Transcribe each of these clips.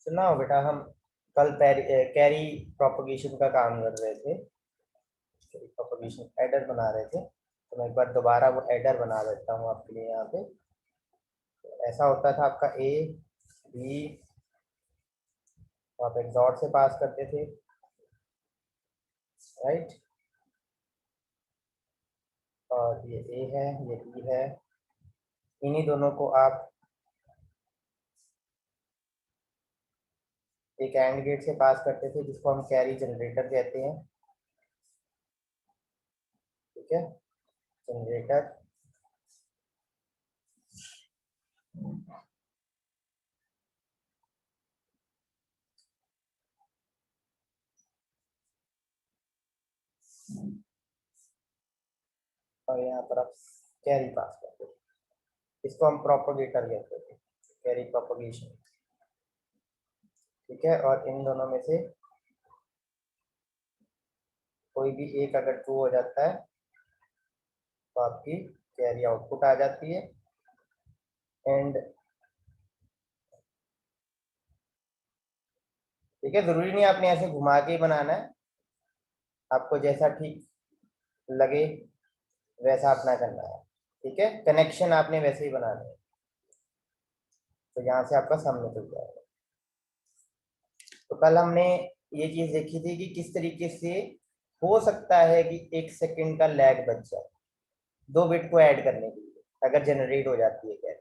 सुना हो बेटा, हम कल कैरी प्रोपगेशन का काम कर रहे थे। कैरी प्रोपगेशन एडर बना रहे थे, तो मैं एक बार दोबारा वो एडर बना देता हूँ आपके लिए यहाँ पे। तो ऐसा होता था आपका ए बी, तो आप एक्सॉर से पास करते थे, राइट। और ये ए है, ये बी है, इन्हीं दोनों को आप एक एंड गेट से पास करते थे, जिसको हम कैरी जनरेटर कहते हैं। ठीक है, जनरेटर। और यहाँ पर आप कैरी पास करते थे, इसको हम प्रोपोगेटर कहते थे, कैरी प्रोपोगेशन। ठीक है, और इन दोनों में से कोई भी एक अगर ट्रू हो जाता है तो आपकी कैरी आउटपुट आ जाती है। एंड ठीक है, जरूरी नहीं आपने ऐसे घुमा के ही बनाना है, आपको जैसा ठीक लगे वैसा अपना करना है। ठीक है, कनेक्शन आपने वैसे ही बनाना है, तो यहाँ से आपका सम निकल जाएगा। तो कल हमने ये चीज देखी थी कि किस तरीके से हो सकता है कि 1 सेकंड का लैग बच जाए 2 बिट को ऐड करने के लिए, अगर जनरेट हो जाती है कैरी।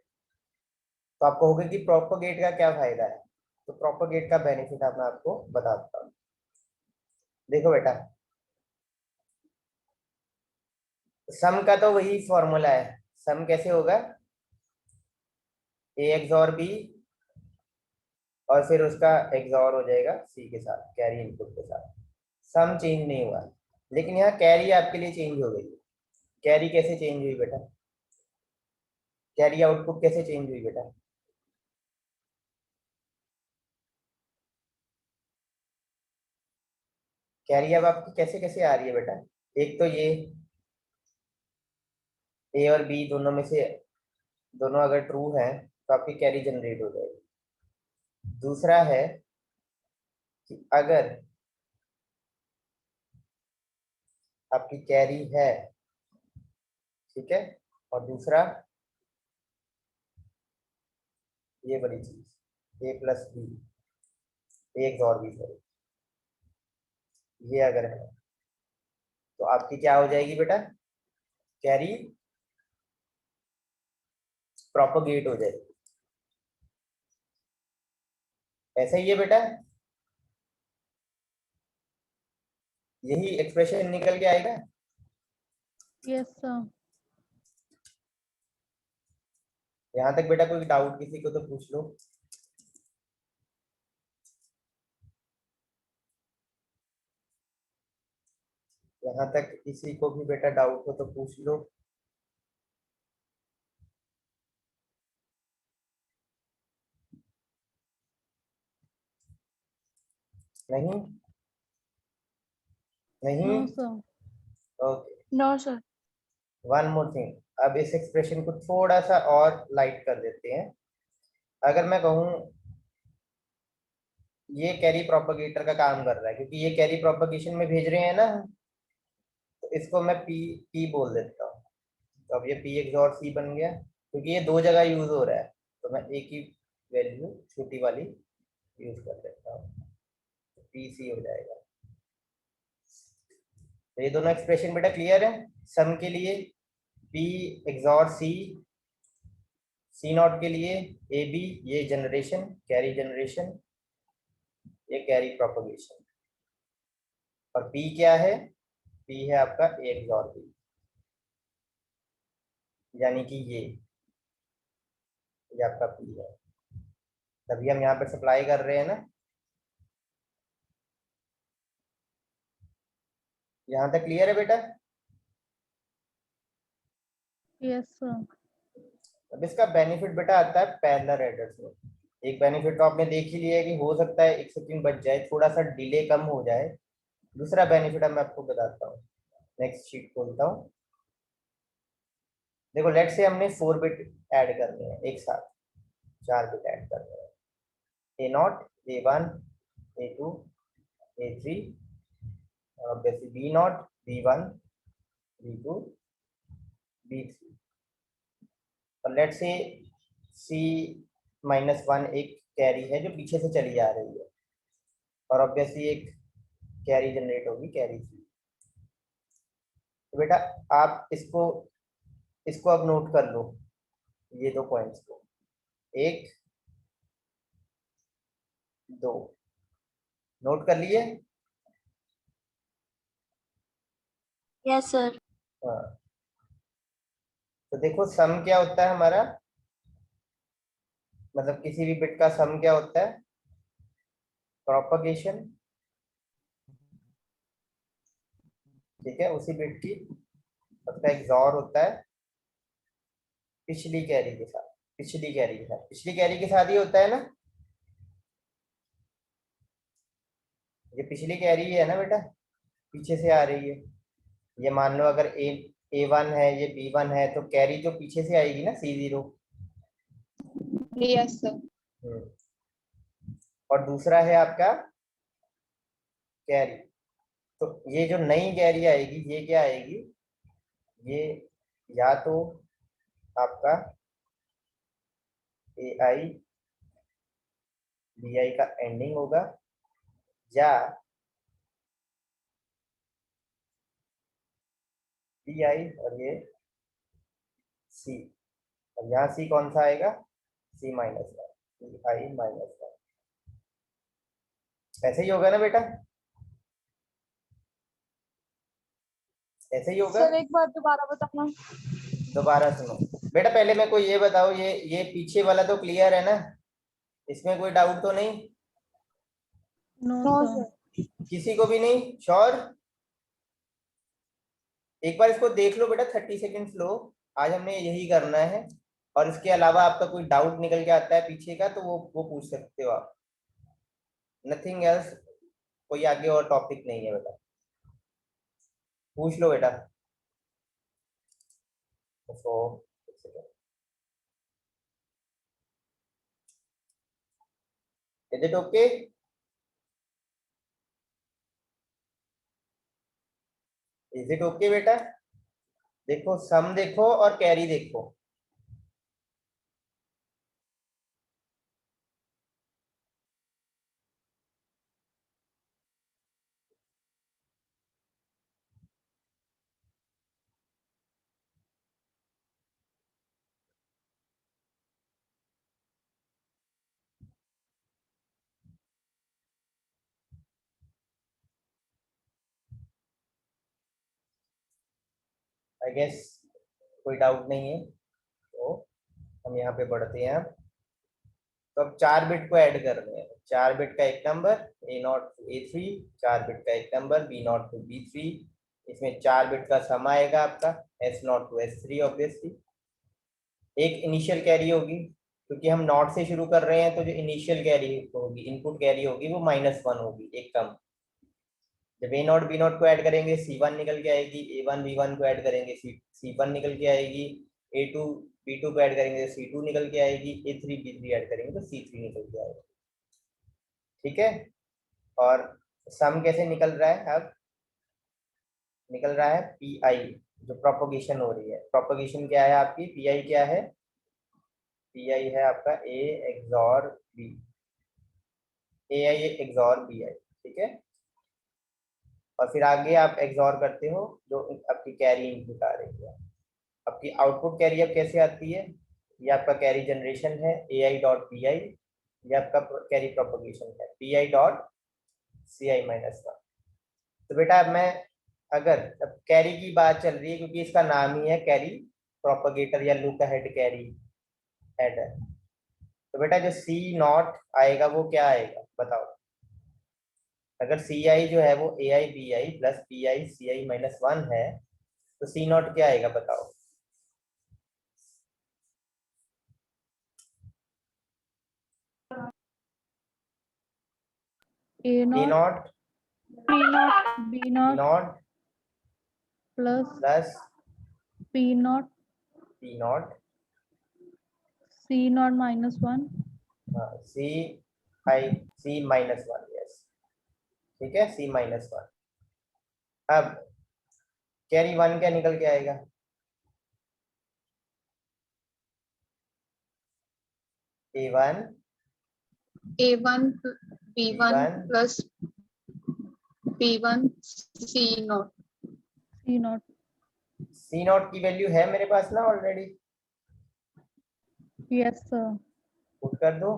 तो आपको होगा कि प्रोपोगेट का क्या फायदा है। तो प्रोपोगेट का बेनिफिट मैं आपको बताता हूँ। देखो बेटा, सम का तो वही फॉर्मूला है। सम कैसे होगा, ए एक्सॉर बी, और फिर उसका एक्सॉर हो जाएगा सी के साथ, कैरी इनपुट के साथ। सम चेंज नहीं हुआ, लेकिन यहाँ कैरी आपके लिए चेंज हो गई। कैरी कैसे चेंज हुई बेटा, कैरी आउटपुट कैसे चेंज हुई बेटा। कैरी अब आपकी कैसे कैसे आ रही है बेटा। एक तो ये ए और बी दोनों में से दोनों अगर ट्रू है तो आपकी कैरी जनरेट हो जाएगी। दूसरा है कि अगर आपकी कैरी है, ठीक है, और दूसरा ये बड़ी चीज ए प्लस बी, एक और बी सॉरी, ये अगर है तो आपकी क्या हो जाएगी बेटा, कैरी प्रोपोगेट हो जाएगी। ऐसा ही है बेटा, यही एक्सप्रेशन निकल के आएगा। Yes sir. यहाँ तक बेटा कोई डाउट किसी को तो पूछ लो। यहाँ तक किसी को भी बेटा डाउट हो तो पूछ लो। नहीं नहीं, no sir. Okay. No sir. One more thing, अब इस एक्सप्रेशन को थोड़ा सा और लाइट कर देते हैं। अगर मैं कहूँ ये कैरी प्रोपगेटर का काम कर रहा है, क्योंकि ये कैरी प्रोपगेशन में भेज रहे हैं ना, तो इसको मैं पी पी बोल देता हूँ। तो अब ये पी एक्सॉर सी बन गया, क्योंकि ये दो जगह यूज हो रहा है, तो मैं एक ही वैल्यू छोटी वाली यूज कर देता हूँ, तो पी सी हो जाएगा। तो ये दोनों एक्सप्रेशन बेटा क्लियर है। सम के लिए P XOR C, C not के लिए ए बी, ये जनरेशन कैरी जनरेशन, ये कैरी प्रोपगेशन। और पी क्या है, पी है आपका ए एक्सॉर बी, यानी कि ये आपका पी है। तभी हम यहाँ पर सप्लाई कर रहे हैं ना। यहाँ तक क्लियर है बेटा। Yes sir. अब इसका बेनिफिट बेटा आता है पैरेलल एडर्स में। एक बेनिफिट तो आपने देख ही लिया है कि हो सकता है 1 सेकंड बच जाए, थोड़ा सा डिले कम हो जाए। दूसरा बेनिफिट अब मैं आपको बताता हूँ। नेक्स्ट शीट खोलता हूँ। देखो, लेट से हमने 4 बिट ऐड करने हैं एक साथ, 4 बिट ऐड करने हैं, ए नॉट A1 A2 A3 और obviously B0 B1 B2 B3 और लेट्स से C-1 एक कैरी है जो पीछे से चली आ रही है और ऑब्वियसली एक कैरी जनरेट होगी कैरी C। तो बेटा आप इसको इसको अब नोट कर लो, ये दो पॉइंट्स को, 1 2 नोट कर लिए। Yes sir. हाँ, तो देखो सम क्या होता है हमारा, मतलब किसी भी बिट का सम क्या होता है, प्रोपगेशन, ठीक है, उसी बिट की उसका एक्सॉर होता है पिछली कैरी के साथ, पिछली कैरी के साथ, पिछली कैरी के साथ ही होता है ना, ये पिछली कैरी है ना बेटा, पीछे से आ रही है। ये मान लो अगर A1 है, ये B1 है, तो कैरी जो पीछे से आएगी ना C0। Yes sir. और दूसरा है आपका कैरी, तो ये जो नई कैरी आएगी ये क्या आएगी, ये या तो आपका AI BI का एंडिंग होगा या BI और ये C, और यहाँ C कौन सा आएगा, C-1 CI-1, ऐसे ही होगा ना बेटा, ऐसे ही होगा। सर एक बार दोबारा बताना। दोबारा सुनो बेटा, पहले मेरे को ये बताओ, ये पीछे वाला तो क्लियर है ना, इसमें कोई डाउट तो नहीं, नो नो सर। सर। किसी को भी नहीं, श्योर। एक बार इसको देख लो बेटा, 30 सेकेंड्स लो, आज हमने यही करना है। और इसके अलावा आपका कोई डाउट निकल के आता है पीछे का तो वो पूछ सकते हो आप, नथिंग एल्स, कोई आगे और टॉपिक नहीं है बेटा, पूछ लो बेटा। तो is it okay? Is it okay बेटा? देखो सम देखो और कैरी देखो, आई गेस कोई डाउट नहीं है, तो हम यहाँ पे बढ़ते हैं। तो अब 4 बिट को ऐड कर रहे हैं, 4 बिट का एक number A0 to A3, 4 bit का एक नंबर B0 to B3, इसमें 4 बिट का सम आएगा आपका S0 to S3 ऑब्वियसली। एक इनिशियल कैरी होगी, क्योंकि हम नॉट से शुरू कर रहे हैं तो जो इनिशियल कैरी होगी, इनपुट कैरी होगी, वो -1 होगी, एक कम। जब A0 B0 को ऐड करेंगे C1 निकल के आएगी, A1 B1 को ऐड करेंगे C1 निकल के आएगी, A2 B2 को ऐड करेंगे तो C2 निकल के आएगी, A3 B3 ऐड करेंगे तो C3 निकल के आएगी, ठीक है। और सम कैसे निकल रहा है, अब निकल रहा है PI, जो प्रोपोगेशन हो रही है, प्रोपोगेशन क्या है आपकी, PI क्या है, PI है आपका A XOR B, AI XOR BI, ठीक है। और फिर आगे आप XOR करते हो जो आपकी कैरी इनपुट आ रही है, आपकी आउटपुट कैरी अब कैसे आती है, ये आपका कैरी जनरेशन है AI.PI, ये आपका कैरी प्रोपोगेशन है PI.CI-1। तो बेटा अब मैं, अगर अब कैरी की बात चल रही है क्योंकि इसका नाम ही है कैरी प्रोपोगेटर या लुक अहेड कैरी हेडर, तो बेटा जो C0 आएगा वो क्या आएगा बताओ, अगर CI जो है वो AI BI plus PI CI-1 है तो C0 क्या आएगा बताओ। A0 B0 B0 plus plus P0 P0 C0 -1 हाँ C 5 C-1, यस, ठीक है, C-1। अब कैरी 1 क्या निकल के आएगा? A1 A1 B1 B1 plus B1 C0. C0. C0 की वैल्यू है मेरे पास ना ऑलरेडी, Yes, sir. पुट कर दो।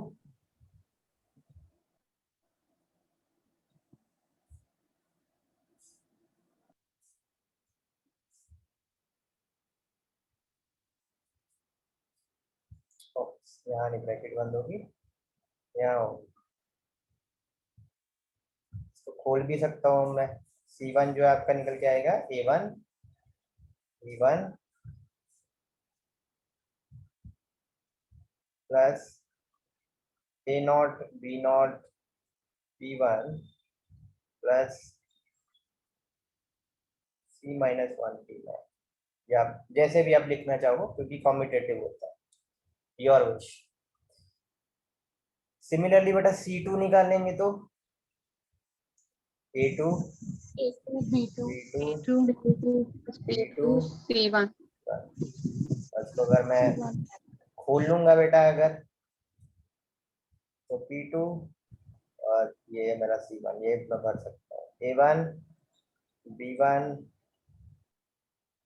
यहाँ नहीं, ब्रैकेट बंद होगी, यहाँ होगी, तो खोल भी सकता हूँ मैं। C1 जो आपका निकल के आएगा A1 B1 plus A0 B0 B1 plus C-1 B1, या जैसे भी आप लिखना चाहो, क्योंकि कॉम्यूटेटिव होता है, योर विश। सिमिलरली बेटा C2 निकालेंगे तो A2 A2 B2 B2 B2 C1. इसको अगर मैं खोल लूंगा बेटा अगर, तो P2 और ये मेरा C1, ये मैं भर सकता हूँ। A1 B1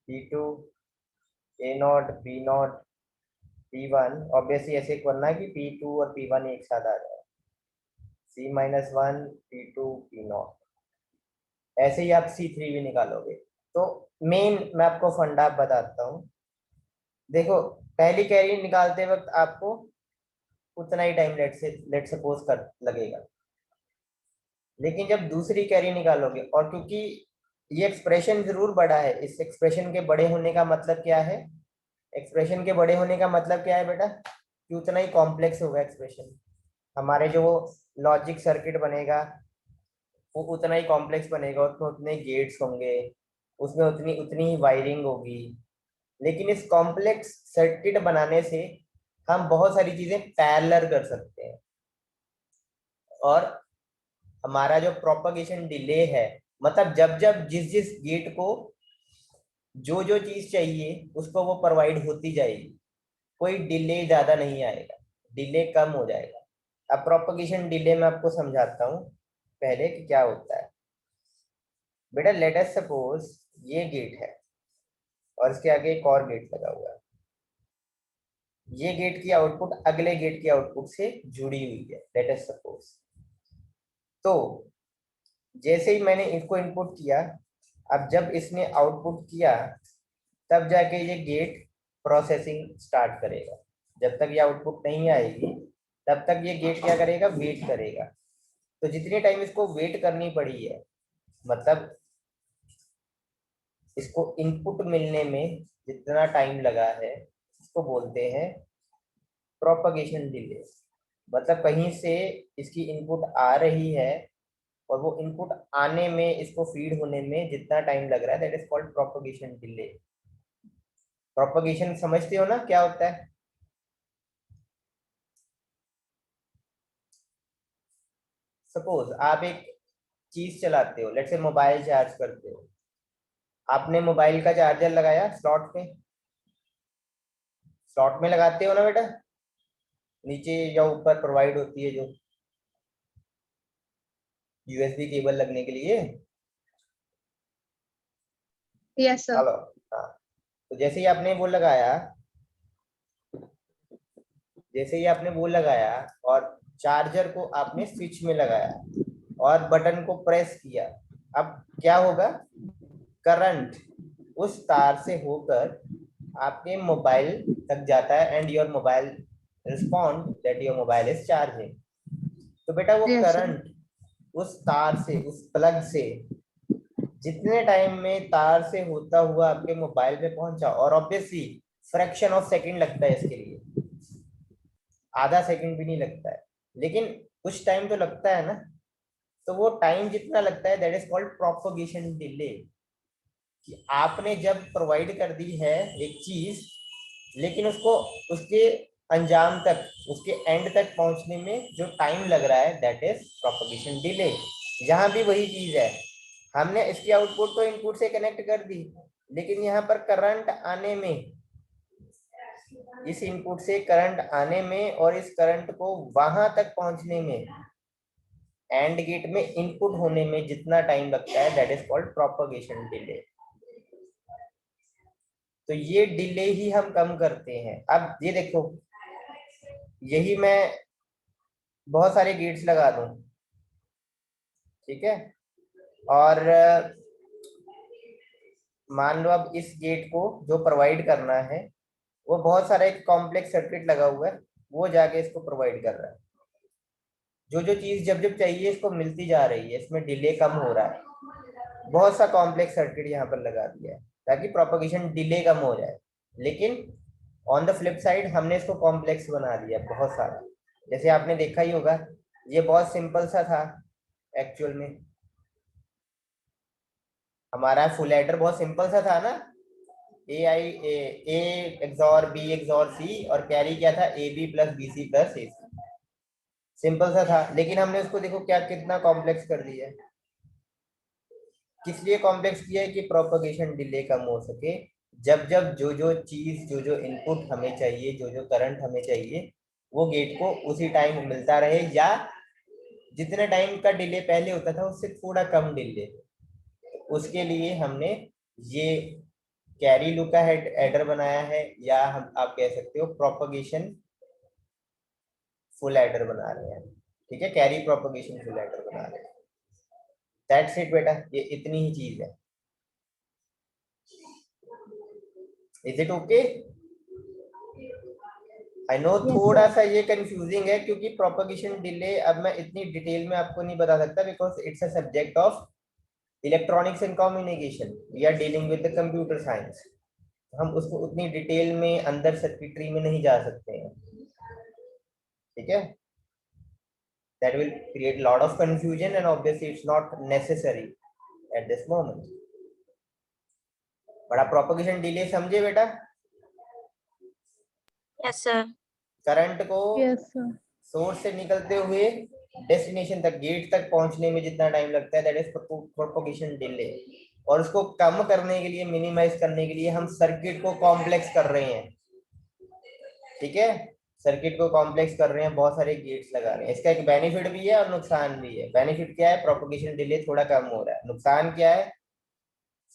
P2 A0 B0 P1, obviously ऐसे करना कि P2 और P1 एक साथ आ जाए, C-1 P2 P0, ऐसे ही आप C3 भी निकालोगे। तो मेन मैं आपको फंडा बताता हूँ। देखो, पहली कैरी निकालते वक्त आपको उतना ही टाइम लेट सपोज कर लगेगा, लेकिन जब दूसरी कैरी निकालोगे, और क्योंकि ये एक्सप्रेशन जरूर बड़ा है, इस एक्सप्रेशन के बड़े होने का मतलब क्या है? एक्सप्रेशन के बड़े होने का मतलब क्या है बेटा? कि उतना ही कॉम्प्लेक्स होगा एक्सप्रेशन, हमारे जो लॉजिक सर्किट बनेगा वो उतना ही कॉम्प्लेक्स बनेगा, उसमें उतने गेट्स होंगे, उसमें उतनी उतनी ही वायरिंग होगी। लेकिन इस कॉम्प्लेक्स सर्किट बनाने से हम बहुत सारी चीजें पैरेलल कर सकते हैं, और हमारा जो प्रोपगेशन डिले है, मतलब जब जब जिस जिस गेट को जो जो चीज चाहिए उसको वो प्रोवाइड होती जाएगी, कोई डिले ज्यादा नहीं आएगा, डिले कम हो जाएगा। अब प्रोपगेशन डिले मैं आपको समझाता हूँ पहले कि क्या होता है। बेटा लेट अस सपोज ये गेट है और इसके आगे एक और गेट लगा हुआ है, ये गेट की आउटपुट अगले गेट की आउटपुट से जुड़ी हुई है, लेट अस सपोज। तो जैसे ही मैंने इसको इनपुट किया, अब जब इसने आउटपुट किया तब जाके ये गेट प्रोसेसिंग स्टार्ट करेगा। जब तक ये आउटपुट नहीं आएगी तब तक ये गेट क्या करेगा? वेट करेगा। तो जितनी टाइम इसको वेट करनी पड़ी है, मतलब इसको इनपुट मिलने में जितना टाइम लगा है, इसको बोलते हैं प्रोपगेशन डिले। मतलब कहीं से इसकी इनपुट आ रही है और वो इनपुट आने में, इसको फीड होने में जितना टाइम लग रहा है, that is called propagation delay. Propagation समझते हो ना क्या होता है? सपोज आप एक चीज चलाते हो, लेट्स से मोबाइल चार्ज करते हो, आपने मोबाइल का चार्जर लगाया स्लॉट पे, स्लॉट में लगाते हो ना बेटा, नीचे या ऊपर प्रोवाइड होती है जो यूएसबी केबल लगने के लिए। Yes, sir. हेलो, हाँ, तो जैसे ही आपने वो लगाया, जैसे ही आपने वो लगाया और चार्जर को आपने स्विच में लगाया और बटन को प्रेस किया, अब क्या होगा? करंट उस तार से होकर आपके मोबाइल तक जाता है and your mobile respond that your mobile is charging. तो बेटा वो Yes, sir. करंट उस तार से, उस प्लग से जितने टाइम में तार से होता हुआ आपके मोबाइल पे पहुंचा, और ऑब्वियसली फ्रैक्शन ऑफ सेकंड लगता है इसके लिए, आधा सेकंड भी नहीं लगता है, लेकिन कुछ टाइम तो लगता है ना। तो वो टाइम जितना लगता है that is called propagation delay. कि आपने जब प्रोवाइड कर दी है एक चीज, लेकिन उसको उसके अंजाम तक, उसके एंड तक पहुंचने में जो टाइम लग रहा है दैट इज प्रोपगेशन डिले। यहाँ भी वही चीज है, हमने इसकी आउटपुट तो इनपुट से कनेक्ट कर दी, लेकिन यहाँ पर करंट आने में, इस इनपुट से करंट आने में और इस करंट को वहां तक पहुंचने में, एंड गेट में इनपुट होने में जितना टाइम लगता है that is called propagation delay. तो ये डिले ही हम कम करते हैं। अब ये देखो, यही मैं बहुत सारे गेट्स लगा दूं, ठीक है, और मान लो अब इस गेट को जो प्रोवाइड करना है वो बहुत सारा एक कॉम्प्लेक्स सर्किट लगा हुआ है, वो जाके इसको प्रोवाइड कर रहा है। जो जो चीज जब जब चाहिए इसको मिलती जा रही है, इसमें डिले कम हो रहा है। बहुत सा कॉम्प्लेक्स सर्किट यहाँ पर लगा दिया है ताकि प्रोपगेशन डिले कम हो जाए, लेकिन ऑन द फ्लिप साइड हमने इसको कॉम्प्लेक्स बना दिया बहुत सारा। जैसे आपने देखा ही होगा, ये बहुत सिंपल सा था एक्चुअल में, हमारा फुल एडर बहुत सिंपल सा था ना, A XOR B XOR C, और कैरी क्या था, A B plus B C plus A C, simple सा था। लेकिन हमने उसको देखो क्या कितना कॉम्प्लेक्स कर दिया है। किस लिए कॉम्प्लेक्स किया है? कि प्रोपगेशन डिले कम हो सके। जब जब जो जो चीज, जो जो इनपुट हमें चाहिए, जो जो करंट हमें चाहिए, वो गेट को उसी टाइम मिलता रहे, या जितने टाइम का डिले पहले होता था उससे थोड़ा कम डिले। उसके लिए हमने ये कैरी लूप का एडर बनाया है, या हम आप कह सकते हो प्रोपगेशन फुल एडर बना रहे हैं, ठीक है, कैरी प्रोपगेशन फुल एडर बना रहे हैं। दैट्स इट बेटा, ये इतनी ही चीज है। Is it okay? I know थोड़ा सा ये कंफ्यूजिंग है, क्योंकि प्रोपगेशन डिले अब मैं इतनी डिटेल में आपको नहीं बता सकता, because it's a subject of electronics and communication, we are dealing with the computer science. हम उसको उतनी डिटेल में अंदर सर्किटरी में नहीं जा सकते हैं, ठीक है। That will create a lot of confusion and obviously it's not necessary at this moment. बड़ा प्रोपगेशन डिले समझे बेटा? Yes, sir. करंट को yes sir, सोर्स से निकलते हुए डेस्टिनेशन तक, गेट तक पहुंचने में जितना टाइम लगता है दैट इज प्रोपगेशन डिले। और उसको कम करने के लिए, मिनिमाइज करने के लिए हम सर्किट को कॉम्प्लेक्स कर रहे हैं, ठीक है, सर्किट को कॉम्प्लेक्स कर रहे हैं, बहुत सारे गेट्स लगा रहे हैं। इसका एक बेनिफिट भी है और नुकसान भी है। बेनिफिट क्या है? प्रोपगेशन डिले थोड़ा कम हो रहा है। नुकसान क्या है?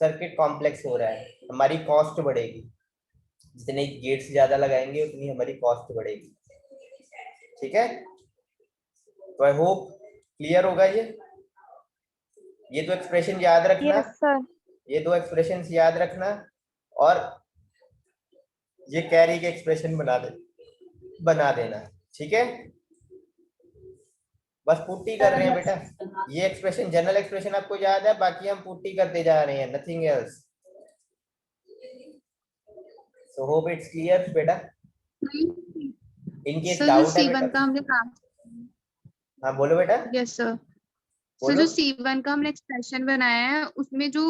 सर्किट कॉम्प्लेक्स हो रहा है, हमारी कॉस्ट बढ़ेगी। जितने गेट्स ज्यादा लगाएंगे उतनी हमारी कॉस्ट बढ़ेगी, ठीक है। तो आई होप क्लियर होगा ये दो एक्सप्रेशन याद रखना। Yes, sir. ये दो एक्सप्रेशन याद रखना, और ये कैरी के एक्सप्रेशन बना देना, ठीक है। बस पुट्टी कर रहे हैं बेटा। ये एक्सप्रेशन, जनरल एक्सप्रेशन आपको याद है, बाकी हम पुट्टी करते जा रहे हैं, nothing else. So hope it's clear बेटा। इन केस सर जो डाउट है C1 बेटा, का हमने हाँ बोलो बेटा। Yes sir. सर बोलो। जो C1 का हमने एक्सप्रेशन बनाया है उसमें जो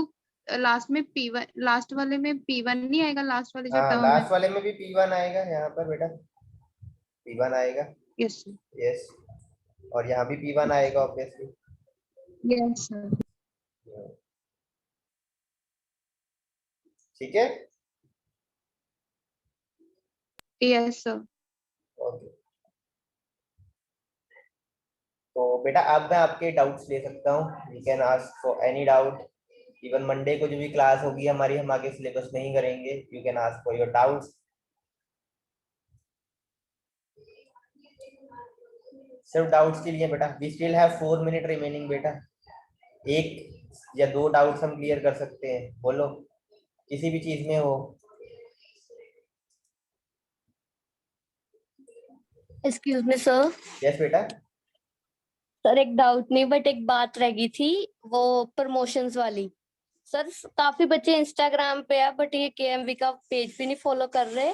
लास्ट में P1, लास्ट वाले में P1 नहीं आएगा, लास्ट वाले जो हाँ, टर्म है। लास्ट वाले में भी P1 आएगा यहाँ पर बेटा, P1 आएगा, यस सर। यस, और यहाँ भी P1 आएगा ऑब्वियसली। Yes sir. ठीक है, यस सर। ओके। तो बेटा अब मैं आपके डाउट्स ले सकता हूँ, you can ask for any doubt. Even Monday को जो भी क्लास होगी हमारी, हम आगे सिलेबस नहीं करेंगे, you can ask for your doubts. सिर्फ डाउट्स के लिए बेटा, we still have 4 minute remaining बेटा। एक या दो डाउट्स हम क्लियर कर सकते हैं, बोलो, किसी भी चीज में हो। Excuse me, sir. यस बेटा। सर एक डाउट नहीं बट एक बात रह गई थी, वो प्रमोशंस वाली। सर काफी बच्चे इंस्टाग्राम पे है बट ये केएमवी का पेज भी नहीं फॉलो कर रहे,